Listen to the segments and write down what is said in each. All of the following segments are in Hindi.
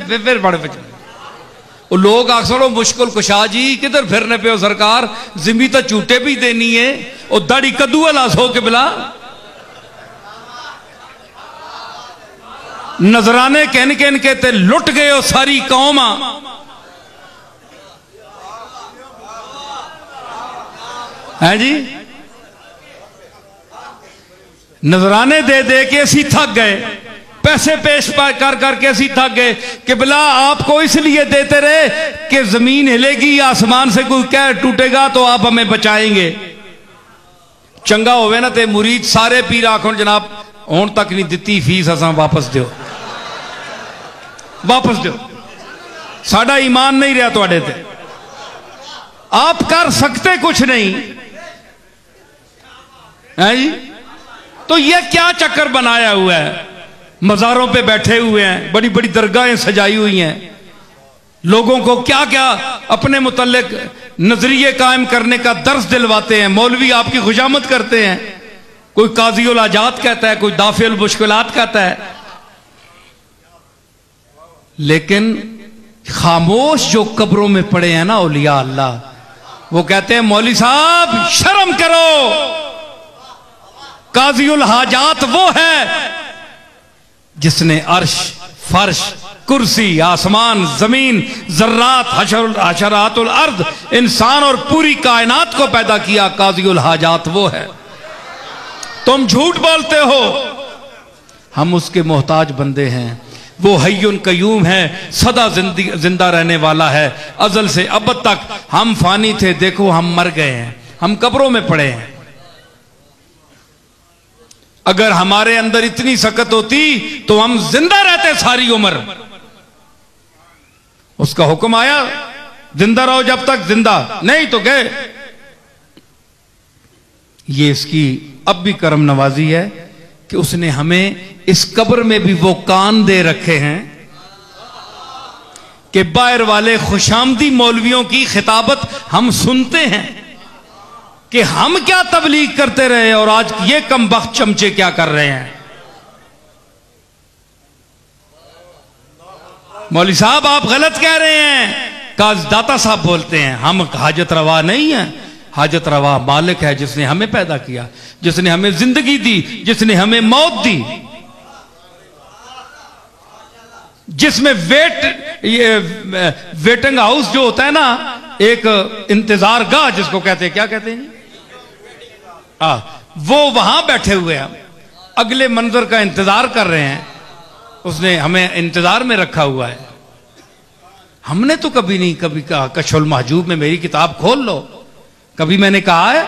फिर बड़े बचे लोग आखो मुश्किल कुशा जी किधर फिरने पे हो सरकार, जिमी तो झूठे भी देनी है और दाढ़ी कद्दू वाला सो के बिला नजराने कहन के ते लुट गए हो सारी कौम। है जी, नजराने दे दे के असी थक गए, पैसे पेश कर करके असी थक गए कि बिला आपको इसलिए देते रहे कि जमीन हिलेगी, आसमान से कोई कहर टूटेगा तो आप हमें बचाएंगे। चंगा होवे ना ते मुरीद सारे पीर आखो जनाब हुण तक नहीं दिती फीस, असा वापस दो, वापस दो, साडा ईमान नहीं रहा तुहाडे ते, आप कर सकते कुछ नहीं है जी। तो ये क्या चक्कर बनाया हुआ है, मज़ारों पे बैठे हुए हैं, बड़ी बड़ी दरगाहें सजाई हुई हैं, लोगों को क्या क्या अपने मुतल्लिक नजरिए कायम करने का दर्स दिलवाते हैं। मौलवी आपकी खुशामद करते हैं, कोई काजी उल हाजात कहता है, कोई दाफी उल मुश्किलात कहता है, लेकिन खामोश जो कब्रों में पड़े हैं ना औलिया अल्लाह, वो कहते हैं मौलवी साहब शर्म करो, काजी उल हाजात वो है जिसने अर्श फर्श कुर्सी आसमान जमीन जर्रात हशरातुल अर्द इंसान और पूरी कायनात को पैदा किया, काजी उल हाजात वो है। तुम झूठ बोलते हो, हम उसके मोहताज बंदे हैं। वो हय्युन कयूम है, सदा जिंदा रहने वाला है, अजल से अब तक। हम फानी थे, देखो हम मर गए हैं, हम कब्रों में पड़े हैं। अगर हमारे अंदर इतनी सकत होती तो हम जिंदा रहते सारी उम्र। उसका हुक्म आया जिंदा रहो जब तक, जिंदा नहीं तो गए। ये इसकी अब भी करम नवाजी है कि उसने हमें इस कब्र में भी वो कान दे रखे हैं कि बाहर वाले खुशामदी मौलवियों की खिताबत हम सुनते हैं कि हम क्या तबलीग करते रहे और आज ये कम बख्त चमचे क्या कर रहे हैं। मौलवी साहब आप गलत कह रहे हैं, काज दाता साहब बोलते हैं हम हाजत रवा नहीं है, हाजत रवा मालिक है जिसने हमें पैदा किया, जिसने हमें जिंदगी दी, जिसने हमें मौत दी, जिसमें वेटिंग हाउस जो होता है ना, एक इंतजार गाह जिसको कहते हैं, क्या कहते हैं वो वहां बैठे हुए हैं, अगले मंजर का इंतजार कर रहे हैं। उसने हमें इंतजार में रखा हुआ है। हमने तो कभी नहीं कभी कहा कशफुल महजूब में मेरी किताब खोल लो, कभी मैंने कहा है?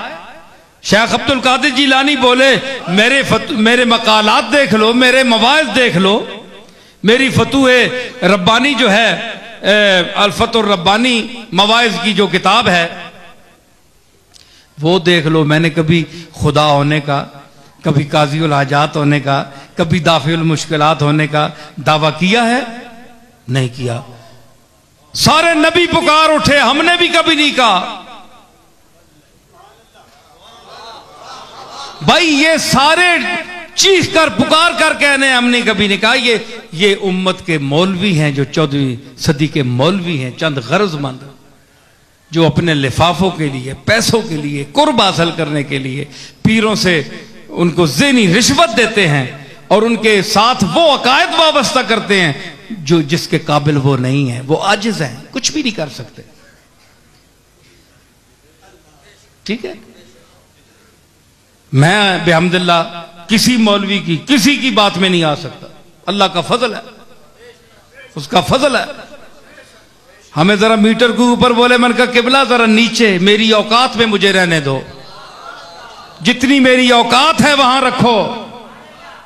शेख अब्दुल कादिर जिलानी बोले मेरे मकालात देख लो, मेरे मवाइज देख लो, मेरी फतूए रब्बानी जो है अल्फतुर रब्बानी मवाइज की जो किताब है वो देख लो। मैंने कभी खुदा होने का, कभी काजी उल हाजात होने का, कभी दाफी उल मुश्किलात होने का दावा किया है? नहीं किया। सारे नबी पुकार उठे, हमने भी कभी नहीं कहा। भाई ये सारे चीख कर पुकार कर कहने हमने कभी नहीं कहा। ये उम्मत के मौलवी हैं जो 14वीं सदी के मौलवी हैं, चंद गरजमंद जो अपने लिफाफों के लिए, पैसों के लिए, कुर्ब हासिल करने के लिए पीरों से उनको ज़हनी रिश्वत देते हैं और उनके साथ वो अकायद वाबस्ता करते हैं जो जिसके काबिल वो नहीं है, वो आजिज हैं, कुछ भी नहीं कर सकते। ठीक है, मैं बेहमदुल्लाह किसी मौलवी की किसी की बात में नहीं आ सकता, अल्लाह का फजल है, उसका फजल है। हमें जरा मीटर के ऊपर बोले, मैंने कहा किबला जरा नीचे मेरी औकात में मुझे रहने दो, जितनी मेरी औकात है वहां रखो,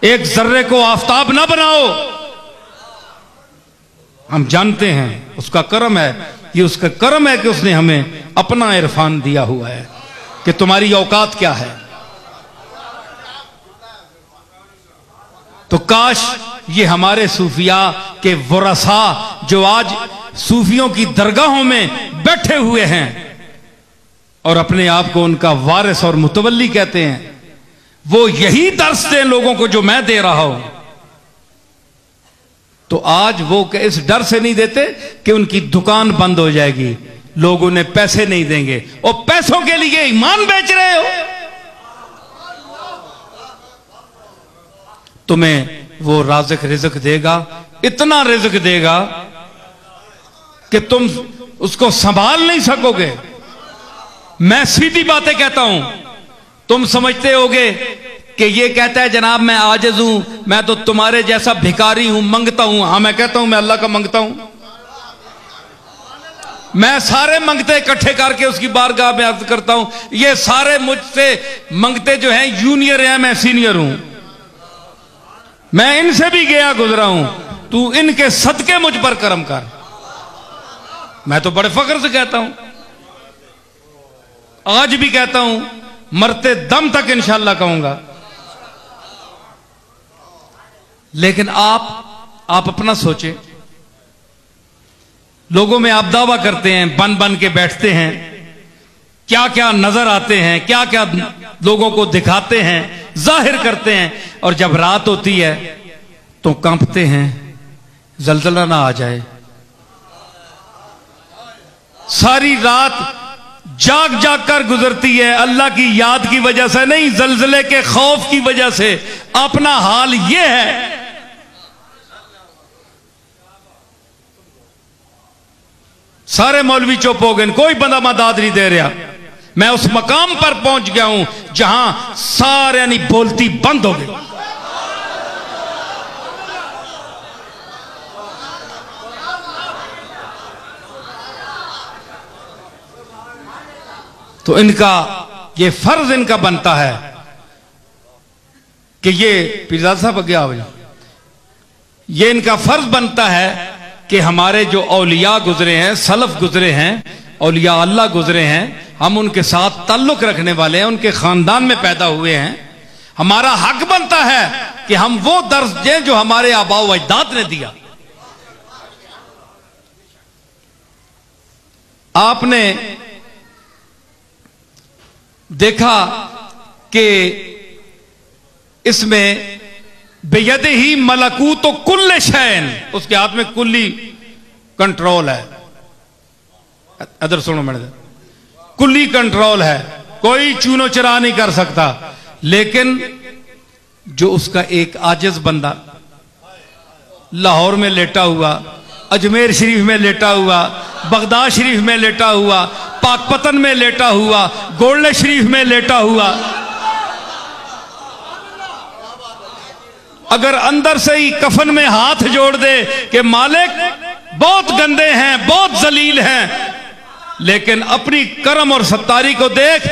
एक जर्रे को आफताब ना बनाओ। हम जानते हैं उसका करम है, ये उसका करम है कि उसने हमें अपना इरफान दिया हुआ है कि तुम्हारी औकात क्या है। तो काश ये हमारे सूफिया के वरसा जो आज सूफियों की दरगाहों में बैठे हुए हैं और अपने आप को उनका वारिस और मुतवल्ली कहते हैं, वो यही दर्स दें लोगों को जो मैं दे रहा हूं तो आज वो इस डर से नहीं देते कि उनकी दुकान बंद हो जाएगी, लोग उन्हें पैसे नहीं देंगे, और पैसों के लिए ईमान बेच रहे हो। तुम्हें वो राज़िक रिज़्क देगा, इतना रिज़्क देगा कि तुम उसको संभाल नहीं सकोगे। मैं सीधी बातें कहता हूं, तुम समझते होगे कि ये कहता है जनाब मैं आजिज़ हूं, मैं तो तुम्हारे जैसा भिखारी हूं, मंगता हूं। हां, मैं कहता हूं मैं अल्लाह का मंगता हूं। मैं सारे मंगते इकट्ठे करके उसकी बारगाह में अर्ज करता हूं, ये सारे मुझसे मंगते जो हैं जूनियर हैं, मैं सीनियर हूं, मैं इनसे भी गया गुजरा हूं, तू इनके सदके मुझ पर करम कर। मैं तो बड़े फख्र से कहता हूं, आज भी कहता हूं, मरते दम तक इंशाअल्लाह कहूंगा। लेकिन आप अपना सोचें, लोगों में आप दावा करते हैं, बन बन के बैठते हैं, क्या क्या नजर आते हैं, क्या क्या लोगों को दिखाते हैं, जाहिर करते हैं, और जब रात होती है तो कांपते हैं, जलजला ना आ जाए। सारी रात जाग जाग कर गुजरती है, अल्लाह की याद की वजह से नहीं, जलजले के खौफ की वजह से। अपना हाल यह है। सारे मौलवी चुप हो गए, कोई बंदा मदद नहीं दे रहा। मैं उस मकाम पर पहुंच गया हूं जहां सारे यानी बोलती बंद हो गई। तो इनका ये फर्ज इनका बनता है कि ये पीरजादा साहब आगे आओ, ये इनका फर्ज बनता है कि हमारे जो औलिया गुजरे हैं, सलफ गुजरे हैं, औलिया अल्लाह गुजरे हैं, हम उनके साथ ताल्लुक रखने वाले हैं, उनके खानदान में पैदा हुए हैं, हमारा हक बनता है कि हम वो दर्ज दें जो हमारे आबा व अजदाद ने दिया। आपने देखा कि इसमें बेयदे ही मलकूत तो कुल्ले शैन, उसके हाथ में कुल्ली कंट्रोल है। अदर सुनो मैंने, कुल्ली कंट्रोल है, कोई चूनो चरा नहीं कर सकता। लेकिन जो उसका एक आजिज बंदा लाहौर में लेटा हुआ, अजमेर शरीफ में लेटा हुआ, बगदाद शरीफ में लेटा हुआ, पाकपतन में लेटा हुआ, गोल्डन शरीफ में लेटा हुआ, अगर अंदर से ही कफन में हाथ जोड़ दे कि मालिक बहुत गंदे हैं, बहुत जलील हैं, लेकिन अपनी करम और सत्तारी को देख,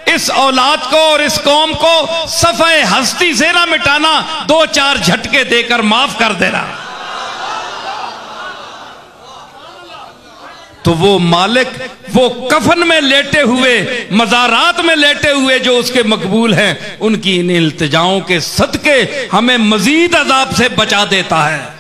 इस औलाद को और इस कौम को सफ़े हस्ती से ना मिटाना, 2-4 झटके देकर माफ कर देना, तो वो मालिक वो कफन में लेटे हुए, मज़ारात में लेटे हुए जो उसके मकबूल हैं, उनकी इन इल्तिजाओं के सदके हमें मजीद अजाब से बचा देता है।